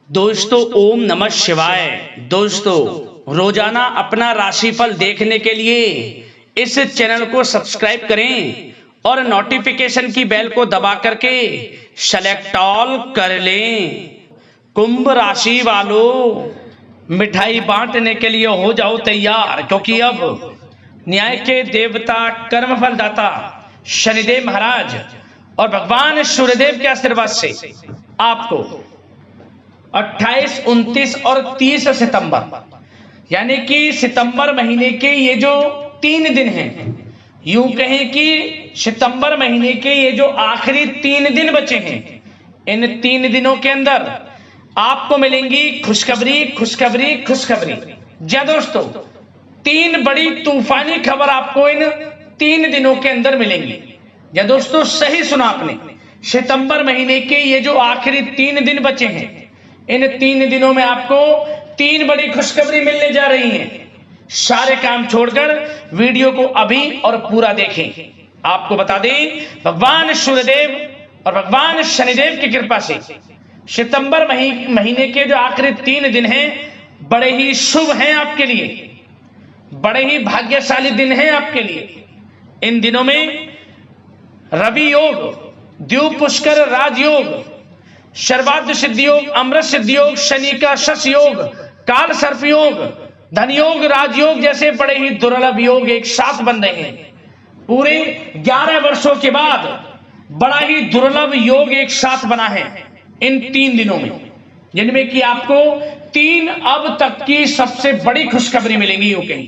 दोस्तों ओम नमः शिवाय। दोस्तों रोजाना अपना राशिफल देखने के लिए इस चैनल को सब्सक्राइब करें और नोटिफिकेशन की बेल को दबा करके सेलेक्ट ऑल कर लें। कुंभ राशि वालों, मिठाई बांटने के लिए हो जाओ तैयार, क्योंकि अब न्याय के देवता कर्मफल दाता शनिदेव महाराज और भगवान सूर्यदेव के आशीर्वाद से आपको 28, 29 और 30 सितंबर यानी कि सितंबर महीने के ये जो 3 दिन हैं, यूं कहें कि सितंबर महीने के ये जो आखिरी 3 दिन बचे हैं, इन 3 दिनों के अंदर आपको मिलेंगी खुशखबरी खुशखबरी खुशखबरी। जी दोस्तों, 3 बड़ी तूफानी खबर आपको इन 3 दिनों के अंदर मिलेंगी। जी दोस्तों, सही सुना आपने, सितंबर महीने के ये जो आखिरी 3 दिन बचे हैं, इन 3 दिनों में आपको 3 बड़ी खुशखबरी मिलने जा रही हैं। सारे काम छोड़कर वीडियो को अभी और पूरा देखें। आपको बता दें, भगवान सूर्यदेव और भगवान शनिदेव की कृपा से सितंबर महीने के जो आखिरी 3 दिन हैं, बड़े ही शुभ हैं आपके लिए, बड़े ही भाग्यशाली दिन हैं आपके लिए। इन दिनों में रवि योग, द्वीप पुष्कर राजयोग, सर्वाद्र सिद्धि योग, अमृत सिद्धि योग, शनि का शश योग, काल सर्प योग, धन योग, राजयोग जैसे बड़े ही दुर्लभ योग एक साथ बन रहे हैं। पूरे 11 वर्षों के बाद बड़ा ही दुर्लभ योग एक साथ बना है इन 3 दिनों में, जिनमें कि आपको 3 अब तक की सबसे बड़ी खुशखबरी मिलेंगी। यूं कहीं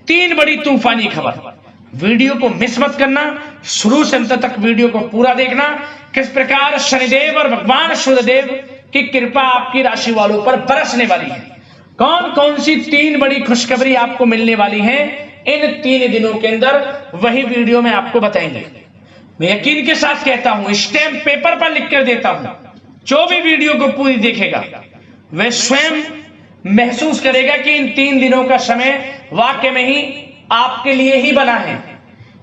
3 बड़ी तूफानी खबर। वीडियो को मिस मत करना, शुरू से अंत तक वीडियो को पूरा देखना। किस प्रकार शनिदेव और भगवान सूर्यदेव की कृपा आपकी राशि वालों पर बरसने वाली है, कौन कौन सी 3 बड़ी खुशखबरी आपको मिलने वाली है इन 3 दिनों के अंदर, वही वीडियो में आपको बताएंगे। मैं यकीन के साथ कहता हूं, स्टैम्प पेपर पर लिख कर देता हूं, जो भी वीडियो को पूरी देखेगा वह स्वयं महसूस करेगा कि इन 3 दिनों का समय वाकई में ही आपके लिए ही बना है,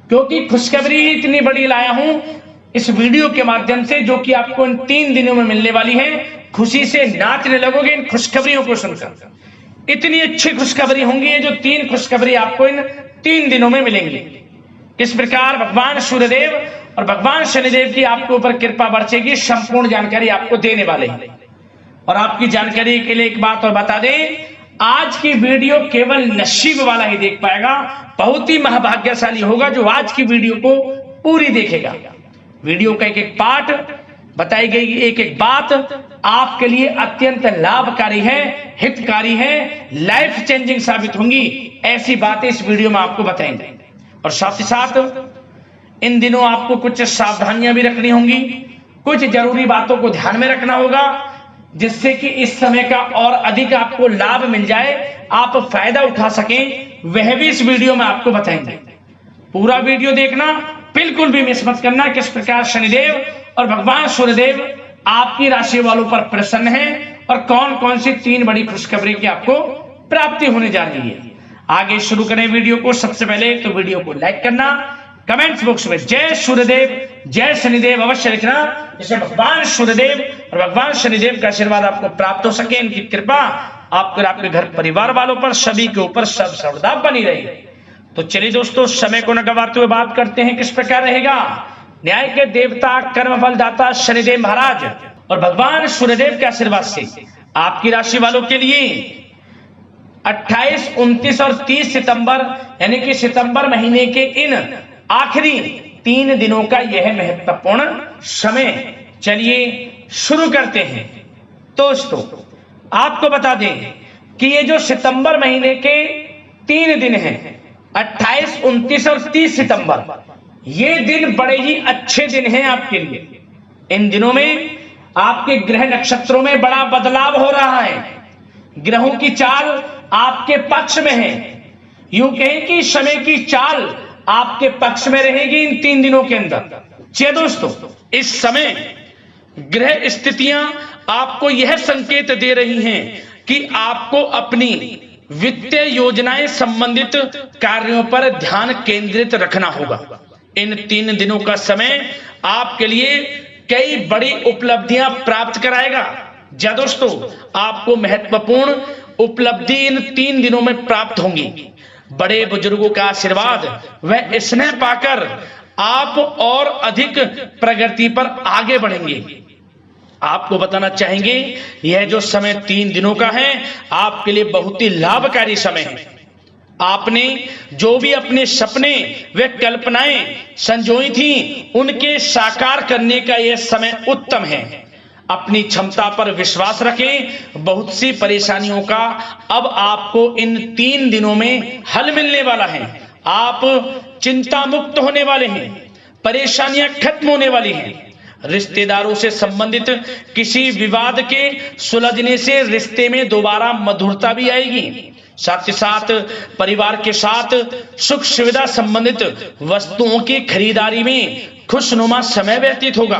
क्योंकि खुशखबरी ही इतनी बड़ी लाया हूं इस वीडियो के माध्यम से, जो कि आपको इन 3 दिनों में मिलने वाली है। खुशी से नाचने लगोगे इन खुशखबरियों को सुनकर। इतनी अच्छी खुशखबरी होंगी ये जो 3 खुशखबरी आपको इन 3 दिनों में मिलेंगी। किस प्रकार भगवान सूर्यदेव और भगवान शनिदेव की आपके ऊपर कृपा बरसेगी, संपूर्ण जानकारी आपको देने वाले हैं। और आपकी जानकारी के लिए एक बात और बता दें, आज की वीडियो केवल नसीब वाला ही देख पाएगा, बहुत ही महाभाग्यशाली होगा जो आज की वीडियो को पूरी देखेगा। वीडियो का एक एक पार्ट, बताई गई एक एक बात आपके लिए अत्यंत लाभकारी है, हितकारी है, लाइफ चेंजिंग साबित होंगी। ऐसी बातें इस वीडियो में आपको बताएंगे। और साथ ही साथ इन दिनों आपको कुछ सावधानियां भी रखनी होंगी, कुछ जरूरी बातों को ध्यान में रखना होगा, जिससे कि इस समय का और अधिक आपको लाभ मिल जाए, आप फायदा उठा सकें, वह भी इस वीडियो में आपको बताएंगे। पूरा वीडियो देखना, बिल्कुल भी मिस मत करना। किस प्रकार शनिदेव और भगवान सूर्यदेव आपकी राशि वालों पर प्रसन्न हैं और कौन कौन सी 3 बड़ी खुशखबरी की आपको प्राप्ति होने जा रही है। आगे शुरू करें वीडियो को। सबसे पहले तो वीडियो को लाइक करना, कमेंट्स बॉक्स में जय सूर्यदेव जय शनिदेव अवश्य लिखना, जिससे भगवान सूर्यदेव और भगवान शनिदेव का आशीर्वाद आपको प्राप्त हो सके, इनकी कृपा आपको और आपके घर परिवार वालों पर सभी के ऊपर सर्वदा बनी रहे। तो चलिए दोस्तों, समय को न गवाते हुए बात करते हैं किस प्रकार रहेगा न्याय के देवता कर्मफल दाता शनिदेव महाराज और भगवान सूर्यदेव के आशीर्वाद से आपकी राशि वालों के लिए 28, 29 और 30 सितंबर यानी कि सितंबर महीने के इन आखिरी 3 दिनों का यह महत्वपूर्ण समय। चलिए शुरू करते हैं। दोस्तों, आपको बता दें कि ये जो सितंबर महीने के 3 दिन हैं, 28, 29 और 30 सितंबर, ये दिन बड़े ही अच्छे दिन हैं आपके लिए। इन दिनों में आपके ग्रह नक्षत्रों में बड़ा बदलाव हो रहा है, ग्रहों की चाल आपके पक्ष में है। यूं कहें कि समय की चाल आपके पक्ष में रहेगी इन 3 दिनों के अंदर। जी दोस्तों, इस समय ग्रह स्थितियां आपको यह संकेत दे रही हैं कि आपको अपनी वित्तीय योजनाएं संबंधित कार्यों पर ध्यान केंद्रित रखना होगा। इन 3 दिनों का समय आपके लिए कई बड़ी उपलब्धियां प्राप्त कराएगा। जी दोस्तों, आपको महत्वपूर्ण उपलब्धि इन 3 दिनों में प्राप्त होंगी। बड़े बुजुर्गों का आशीर्वाद व स्नेह पाकर आप और अधिक प्रगति पर आगे बढ़ेंगे। आपको बताना चाहेंगे, यह जो समय 3 दिनों का है आपके लिए बहुत ही लाभकारी समय है। आपने जो भी अपने सपने व कल्पनाएं संजोई थी उनके साकार करने का यह समय उत्तम है। अपनी क्षमता पर विश्वास रखें। बहुत सी परेशानियों का अब आपको इन 3 दिनों में हल मिलने वाला है। आप चिंता मुक्त होने वाले हैं, परेशानियां खत्म होने वाली हैं। रिश्तेदारों से संबंधित किसी विवाद के सुलझने से रिश्ते में दोबारा मधुरता भी आएगी। साथ ही साथ परिवार के साथ सुख सुविधा संबंधित वस्तुओं की खरीदारी में खुशनुमा समय व्यतीत होगा।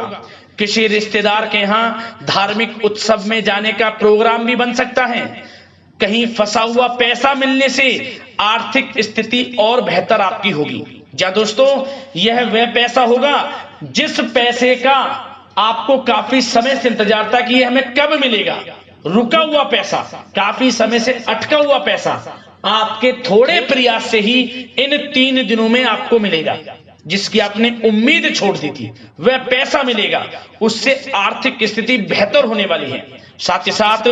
किसी रिश्तेदार के यहाँ धार्मिक उत्सव में जाने का प्रोग्राम भी बन सकता है। कहीं फंसा हुआ पैसा मिलने से आर्थिक स्थिति और बेहतर आपकी होगी। क्या दोस्तों, यह वह पैसा होगा जिस पैसे का आपको काफी समय से इंतजार था कि यह हमें कब मिलेगा। रुका हुआ पैसा, काफी समय से अटका हुआ पैसा आपके थोड़े प्रयास से ही इन 3 दिनों में आपको मिलेगा। जिसकी आपने उम्मीद छोड़ दी थी वह पैसा मिलेगा, उससे आर्थिक स्थिति बेहतर होने वाली है। साथ ही साथ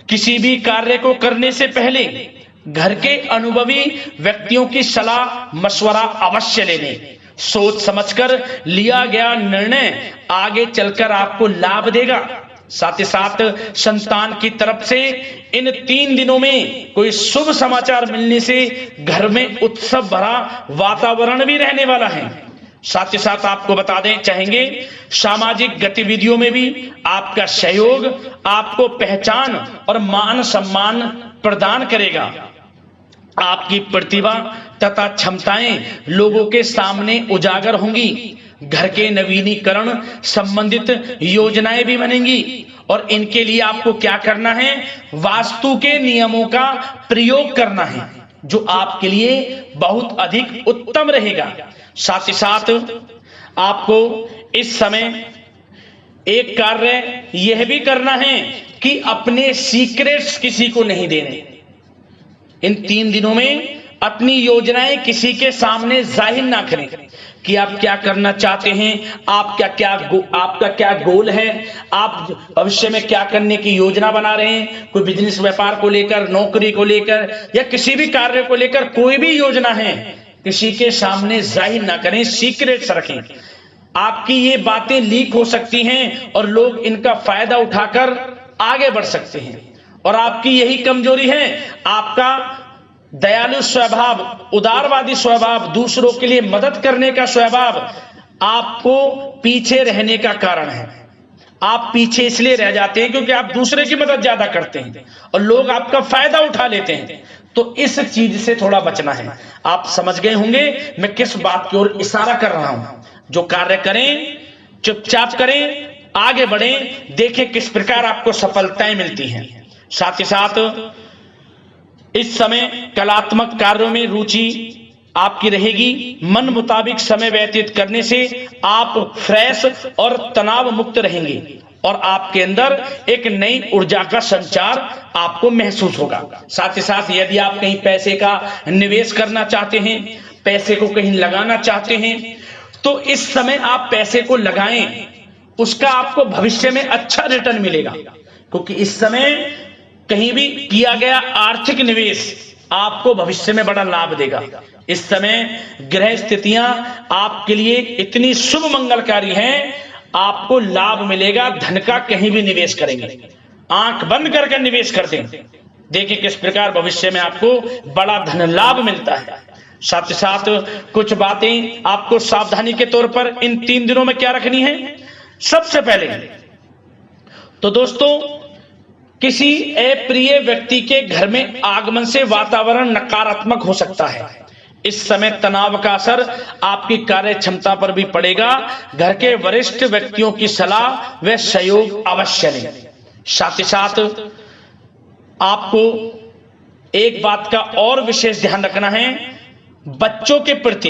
किसी भी कार्य को करने से पहले घर के अनुभवी व्यक्तियों की सलाह मशवरा अवश्य ले लें। सोच समझकर लिया गया निर्णय आगे चलकर आपको लाभ देगा। साथ ही साथ संतान की तरफ से इन 3 दिनों में कोई शुभ समाचार मिलने से घर में उत्सव भरा वातावरण भी रहने वाला है। साथ ही साथ आपको बता दें चाहेंगे, सामाजिक गतिविधियों में भी आपका सहयोग आपको पहचान और मान सम्मान प्रदान करेगा। आपकी प्रतिभा तथा क्षमताएं लोगों के सामने उजागर होंगी। घर के नवीनीकरण संबंधित योजनाएं भी बनेंगी और इनके लिए आपको क्या करना है, वास्तु के नियमों का प्रयोग करना है जो आपके लिए बहुत अधिक उत्तम रहेगा। साथ ही साथ आपको इस समय एक कार्य यह भी करना है कि अपने सीक्रेट्स किसी को नहीं देने। इन 3 दिनों में अपनी योजनाएं किसी के सामने जाहिर ना करें कि आप क्या करना चाहते हैं, आपका क्या गोल है, आप भविष्य में क्या करने की योजना बना रहे हैं। कोई बिजनेस व्यापार को लेकर, नौकरी को लेकर या किसी भी कार्य को लेकर कोई भी योजना है, किसी के सामने जाहिर ना करें, सीक्रेट्स रखें। आपकी ये बातें लीक हो सकती हैं और लोग इनका फायदा उठाकर आगे बढ़ सकते हैं। और आपकी यही कमजोरी है, आपका दयालु स्वभाव, उदारवादी स्वभाव, दूसरों के लिए मदद करने का स्वभाव आपको पीछे रहने का कारण है। आप पीछे इसलिए रह जाते हैं क्योंकि आप दूसरे की मदद ज्यादा करते हैं और लोग आपका फायदा उठा लेते हैं। तो इस चीज से थोड़ा बचना है। आप समझ गए होंगे मैं किस बात की ओर इशारा कर रहा हूं। जो कार्य करें चुपचाप करें, आगे बढ़ें, देखें किस प्रकार आपको सफलताएं मिलती हैं। साथ ही साथ इस समय कलात्मक कार्यों में रुचि आपकी रहेगी। मन मुताबिक समय व्यतीत करने से आप फ्रेश और तनाव मुक्त रहेंगे और आपके अंदर एक नई ऊर्जा का संचार आपको महसूस होगा। साथ ही साथ यदि आप कहीं पैसे का निवेश करना चाहते हैं, पैसे को कहीं लगाना चाहते हैं, तो इस समय आप पैसे को लगाएं, उसका आपको भविष्य में अच्छा रिटर्न मिलेगा। क्योंकि इस समय कहीं भी किया गया आर्थिक निवेश आपको भविष्य में बड़ा लाभ देगा। इस समय ग्रह स्थितियां आपके लिए इतनी शुभ मंगलकारी हैं, आपको लाभ मिलेगा। धन का कहीं भी निवेश करेंगे, आंख बंद करके निवेश कर दें, देखिए किस प्रकार भविष्य में आपको बड़ा धन लाभ मिलता है। साथ ही साथ कुछ बातें आपको सावधानी के तौर पर इन 3 दिनों में क्या रखनी है। सबसे पहले तो दोस्तों, किसी अप्रिय व्यक्ति के घर में आगमन से वातावरण नकारात्मक हो सकता है। इस समय तनाव का असर आपकी कार्य क्षमता पर भी पड़ेगा। घर के वरिष्ठ व्यक्तियों की सलाह व सहयोग अवश्य लें। साथ ही साथ आपको एक बात का और विशेष ध्यान रखना है, बच्चों के प्रति,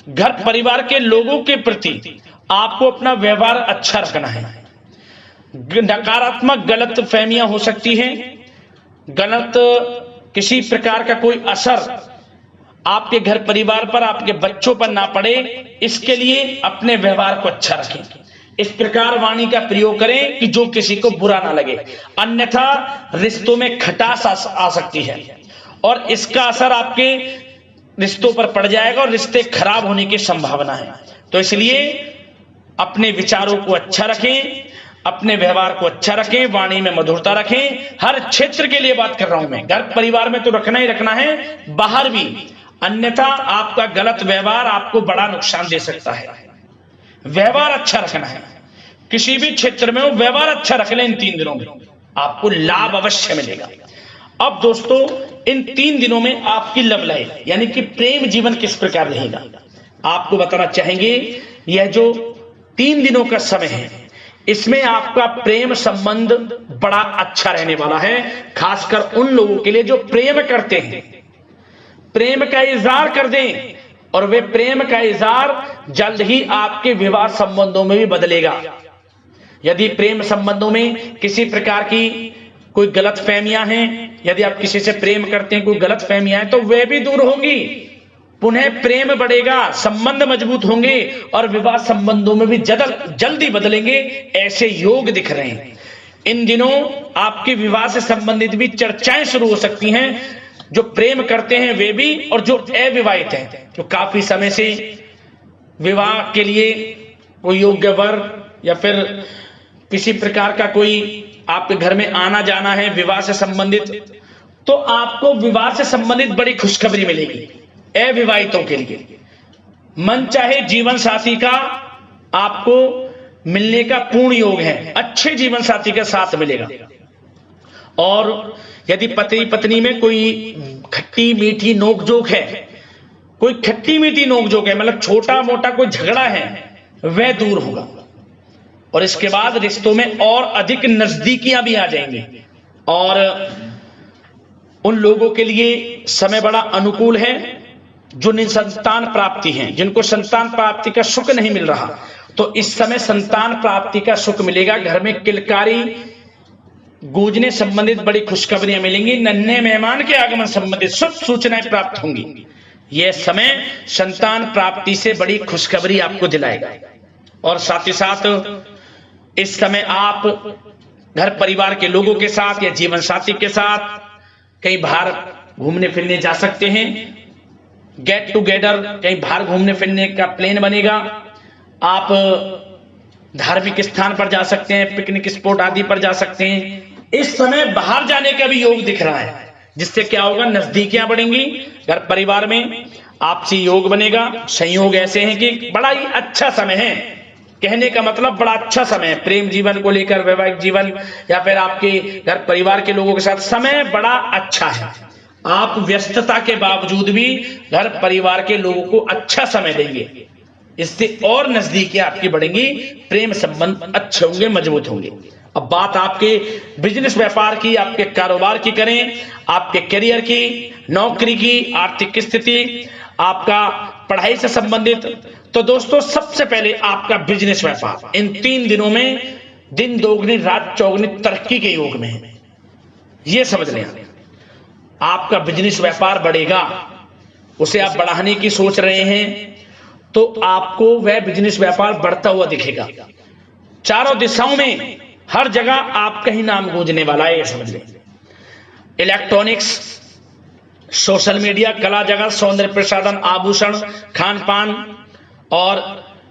घर परिवार के लोगों के प्रति आपको अपना व्यवहार अच्छा रखना है। नकारात्मक गलत फहमियां हो सकती हैं, गलत किसी प्रकार का कोई असर आपके घर परिवार पर, आपके बच्चों पर ना पड़े, इसके लिए अपने व्यवहार को अच्छा रखें। इस प्रकार वाणी का प्रयोग करें कि जो किसी को बुरा ना लगे, अन्यथा रिश्तों में खटास आ सकती है और इसका असर आपके रिश्तों पर पड़ जाएगा और रिश्ते खराब होने की संभावना है। तो इसलिए अपने विचारों को अच्छा रखें, अपने व्यवहार को अच्छा रखें, वाणी में मधुरता रखें। हर क्षेत्र के लिए बात कर रहा हूं मैं, घर परिवार में तो रखना ही रखना है, बाहर भी, अन्यथा आपका गलत व्यवहार आपको बड़ा नुकसान दे सकता है। व्यवहार अच्छा रखना है, किसी भी क्षेत्र में हो व्यवहार अच्छा रख लें, इन 3 दिनों में आपको लाभ अवश्य मिलेगा। अब दोस्तों, इन 3 दिनों में आपकी लव लाइफ यानी कि प्रेम जीवन किस प्रकार रहेगा, आपको बताना चाहेंगे। यह जो 3 दिनों का समय है, इसमें आपका प्रेम संबंध बड़ा अच्छा रहने वाला है, खासकर उन लोगों के लिए जो प्रेम करते हैं, प्रेम का इजहार कर दें, और वे प्रेम का इजहार जल्द ही आपके विवाह संबंधों में भी बदलेगा। यदि प्रेम संबंधों में किसी प्रकार की कोई गलत फहमियां हैं, यदि आप किसी से प्रेम करते हैं, कोई गलत फहमियां हैं, तो वे भी दूर होंगी, पुनः प्रेम बढ़ेगा, संबंध मजबूत होंगे और विवाह संबंधों में भी जल्दी बदलेंगे, ऐसे योग दिख रहे हैं। इन दिनों आपके विवाह से संबंधित भी चर्चाएं शुरू हो सकती हैं, जो प्रेम करते हैं वे भी और जो अविवाहित हैं, जो काफी समय से विवाह के लिए कोई योग्य वर या फिर किसी प्रकार का कोई आपके घर में आना जाना है विवाह से संबंधित, तो आपको विवाह से संबंधित बड़ी खुशखबरी मिलेगी। अविवाहितों के लिए मन चाहे जीवन साथी का आपको मिलने का पूर्ण योग है, अच्छे जीवन साथी के साथ मिलेगा। और यदि पति पत्नी में कोई खट्टी मीठी नोकझोंक है, कोई खट्टी मीठी नोकझोंक है, मतलब छोटा मोटा कोई झगड़ा है, वह दूर होगा और इसके बाद रिश्तों में और अधिक नजदीकियां भी आ जाएंगी। और उन लोगों के लिए समय बड़ा अनुकूल है जो निसंतान प्राप्ति हैं, जिनको संतान प्राप्ति का सुख नहीं मिल रहा, तो इस समय संतान प्राप्ति का सुख मिलेगा। घर में किलकारी गूंजने संबंधित बड़ी खुशखबरियां मिलेंगी, नन्हे मेहमान के आगमन संबंधित शुभ सूचनाएं प्राप्त होंगी। यह समय संतान प्राप्ति से बड़ी खुशखबरी आपको दिलाएगा। और साथ ही साथ इस समय आप घर परिवार के लोगों के साथ या जीवन साथी के साथ कहीं बाहर घूमने फिरने जा सकते हैं, गेट टुगेदर कहीं बाहर घूमने फिरने का प्लान बनेगा। आप धार्मिक स्थान पर जा सकते हैं, पिकनिक स्पॉट आदि पर जा सकते हैं। इस समय बाहर जाने का भी योग दिख रहा है, जिससे क्या होगा, नजदीकियां बढ़ेंगी, घर परिवार में आपसी योग बनेगा। संयोग ऐसे हैं कि बड़ा ही अच्छा समय है, कहने का मतलब बड़ा अच्छा समय है प्रेम जीवन को लेकर, वैवाहिक जीवन या फिर आपके घर परिवार के लोगों के साथ समय बड़ा अच्छा है। आप व्यस्तता के बावजूद भी घर परिवार के लोगों को अच्छा समय देंगे, इससे और नजदीकियां आपकी बढ़ेंगी, प्रेम संबंध अच्छे होंगे, मजबूत होंगे। अब बात आपके बिजनेस व्यापार की, आपके कारोबार की करें, आपके करियर की, नौकरी की, आर्थिक स्थिति, आपका पढ़ाई से संबंधित, तो दोस्तों सबसे पहले आपका बिजनेस व्यापार इन 3 दिनों में दिन दोगुनी रात चौगुनी तरक्की के योग में है। यह समझ लें, आपका बिजनेस व्यापार बढ़ेगा, उसे आप बढ़ाने की सोच रहे हैं, तो आपको वह बिजनेस व्यापार बढ़ता हुआ दिखेगा। चारों दिशाओं में हर जगह आपका ही नाम गूंजने वाला है, यह समझ लें। इलेक्ट्रॉनिक्स, सोशल मीडिया, कला जगत, सौंदर्य प्रसाधन, आभूषण, खान पान और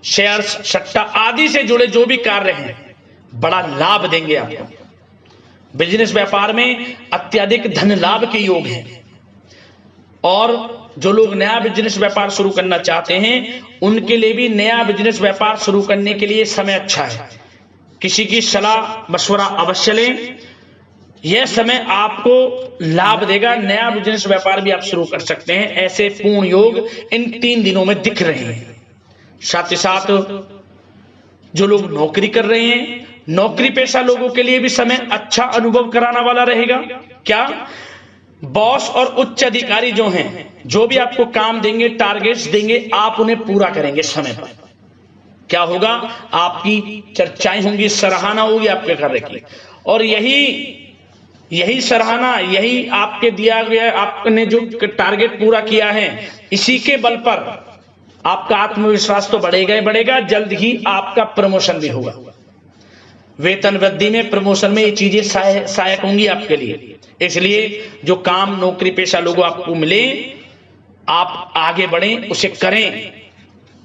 शेयर्स, सट्टा आदि से जुड़े जो भी कार्य हैं, बड़ा लाभ देंगे आपको। बिजनेस व्यापार में अत्यधिक धन लाभ के योग हैं। और जो लोग नया बिजनेस व्यापार शुरू करना चाहते हैं, उनके लिए भी नया बिजनेस व्यापार शुरू करने के लिए समय अच्छा है। किसी की सलाह मशवरा अवश्य लें, यह समय आपको लाभ देगा। नया बिजनेस व्यापार भी आप शुरू कर सकते हैं, ऐसे पूर्ण योग इन 3 दिनों में दिख रहे हैं। साथ ही साथ जो लोग नौकरी कर रहे हैं, नौकरी पेशा लोगों के लिए भी समय अच्छा अनुभव कराने वाला रहेगा। क्या बॉस और उच्च अधिकारी जो हैं, जो भी आपको काम देंगे, टारगेट्स देंगे, आप उन्हें पूरा करेंगे समय पर। क्या होगा, आपकी चर्चाएं होंगी, सराहना होगी आपके कार्य की, और यही सराहना, यही आपके दिया गया, आपने जो टारगेट पूरा किया है, इसी के बल पर आपका आत्मविश्वास तो बढ़ेगा ही बढ़ेगा, जल्द ही आपका प्रमोशन भी होगा। वेतन वृद्धि में, प्रमोशन में ये चीजें सहायक होंगी आपके लिए। इसलिए जो काम नौकरी पेशा लोगों आपको मिले, आप आगे बढ़ें, उसे करें,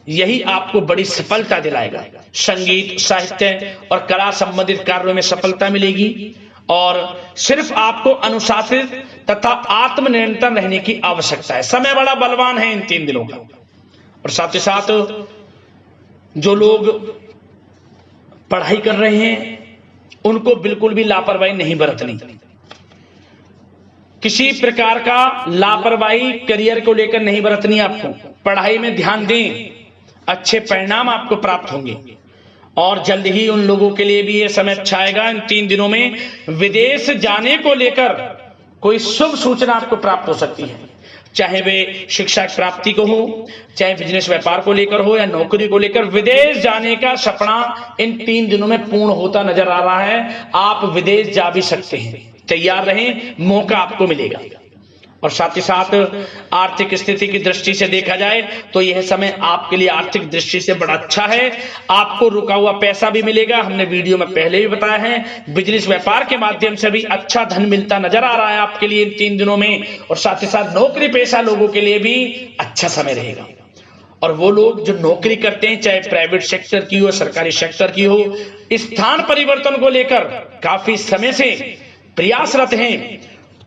यही आपको बड़ी सफलता दिलाएगा। संगीत, साहित्य और कला संबंधित कार्यों में सफलता मिलेगी, और सिर्फ आपको अनुशासित तथा आत्मनियंत्रण रहने की आवश्यकता है। समय बड़ा बलवान है इन 3 दिनों का। और साथ ही साथ जो लोग पढ़ाई कर रहे हैं, उनको बिल्कुल भी लापरवाही नहीं बरतनी। किसी प्रकार का लापरवाही करियर को लेकर नहीं बरतनी। आपको पढ़ाई में ध्यान दें, अच्छे परिणाम आपको प्राप्त होंगे। और जल्द ही उन लोगों के लिए भी ये समय अच्छा आएगा, इन 3 दिनों में विदेश जाने को लेकर कोई शुभ सूचना आपको प्राप्त हो सकती है। चाहे वे शिक्षा प्राप्ति को हो, चाहे बिजनेस व्यापार को लेकर हो, या नौकरी को लेकर, विदेश जाने का सपना इन 3 दिनों में पूर्ण होता नजर आ रहा है। आप विदेश जा भी सकते हैं, तैयार रहें, मौका आपको मिलेगा। और साथ ही साथ आर्थिक स्थिति की दृष्टि से देखा जाए तो यह समय आपके लिए आर्थिक दृष्टि से बड़ा अच्छा है। आपको रुका हुआ पैसा भी मिलेगा, हमने वीडियो में पहले भी बताया है। बिजनेस व्यापार के माध्यम से भी अच्छा धन मिलता नजर आ रहा है आपके लिए इन 3 दिनों में। और साथ ही साथ नौकरी पेशा लोगों के लिए भी अच्छा समय रहेगा। और वो लोग जो नौकरी करते हैं, चाहे प्राइवेट सेक्टर की हो, सरकारी सेक्टर की हो, स्थान परिवर्तन को लेकर काफी समय से प्रयासरत हैं,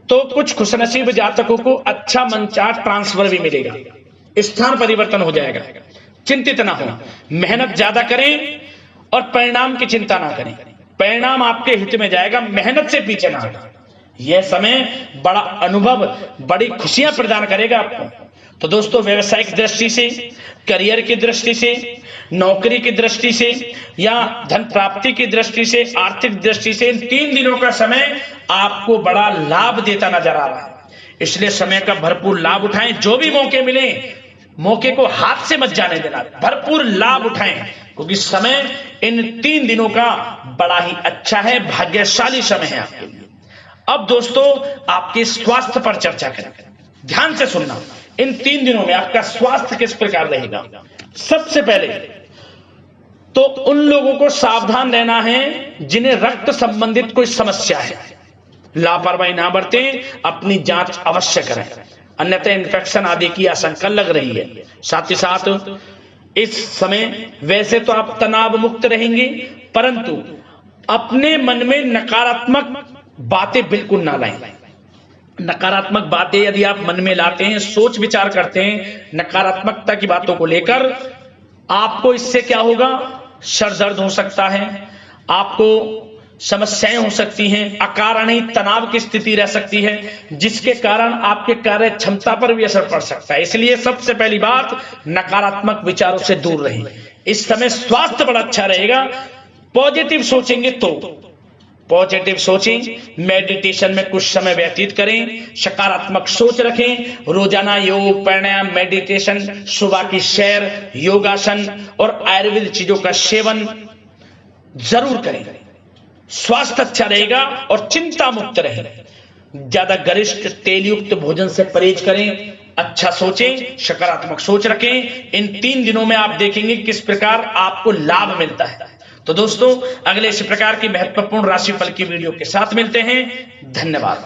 तो कुछ खुशनसीब जातकों को अच्छा मंचाट ट्रांसफर भी मिलेगा, स्थान परिवर्तन हो जाएगा। चिंतित ना हो, मेहनत ज्यादा करें और परिणाम की चिंता ना करें। परिणाम आपके हित में जाएगा, मेहनत से पीछे ना हटें। यह समय बड़ा अनुभव, बड़ी खुशियां प्रदान करेगा आपको। तो दोस्तों, व्यवसायिक दृष्टि से, करियर की दृष्टि से, नौकरी की दृष्टि से, या धन प्राप्ति की दृष्टि से, आर्थिक दृष्टि से, इन 3 दिनों का समय आपको बड़ा लाभ देता नजर आ रहा है। इसलिए समय का भरपूर लाभ उठाएं। जो भी मौके मिले, मौके को हाथ से मत जाने देना, भरपूर लाभ उठाएं, क्योंकि समय इन 3 दिनों का बड़ा ही अच्छा है, भाग्यशाली समय है आपके लिए। अब दोस्तों, आपके स्वास्थ्य पर चर्चा करें। ध्यान से सुनना, इन 3 दिनों में आपका स्वास्थ्य किस प्रकार रहेगा। सबसे पहले तो उन लोगों को सावधान रहना है जिन्हें रक्त संबंधित कोई समस्या है। लापरवाही ना बरतें, अपनी जांच अवश्य करें, अन्यथा इन्फेक्शन आदि की आशंका लग रही है। साथ ही साथ इस समय वैसे तो आप तनाव मुक्त रहेंगे, परंतु अपने मन में नकारात्मक बातें बिल्कुल ना लाएं। नकारात्मक बातें यदि आप मन में लाते हैं, सोच विचार करते हैं नकारात्मकता की बातों को लेकर, आपको इससे क्या होगा, सर दर्द हो सकता है, आपको समस्याएं हो सकती हैं, अकारणीय तनाव की स्थिति रह सकती है, जिसके कारण आपके कार्य क्षमता पर भी असर पड़ सकता है। इसलिए सबसे पहली बात, नकारात्मक विचारों से दूर रहें। इस समय स्वास्थ्य बड़ा अच्छा रहेगा। पॉजिटिव सोचेंगे तो पॉजिटिव सोचें, मेडिटेशन में कुछ समय व्यतीत करें, सकारात्मक सोच रखें, रोजाना योग, प्राणायाम, मेडिटेशन, सुबह की सैर, योगासन और आयुर्वेद चीजों का सेवन जरूर करें। स्वास्थ्य अच्छा रहेगा और चिंता मुक्त रहें। ज्यादा गरिष्ठ तेलयुक्त भोजन से परहेज करें, अच्छा सोचें, सकारात्मक सोच रखें। इन 3 दिनों में आप देखेंगे किस प्रकार आपको लाभ मिलता है। तो दोस्तों, अगले इस प्रकार की महत्वपूर्ण राशिफल की वीडियो के साथ मिलते हैं। धन्यवाद।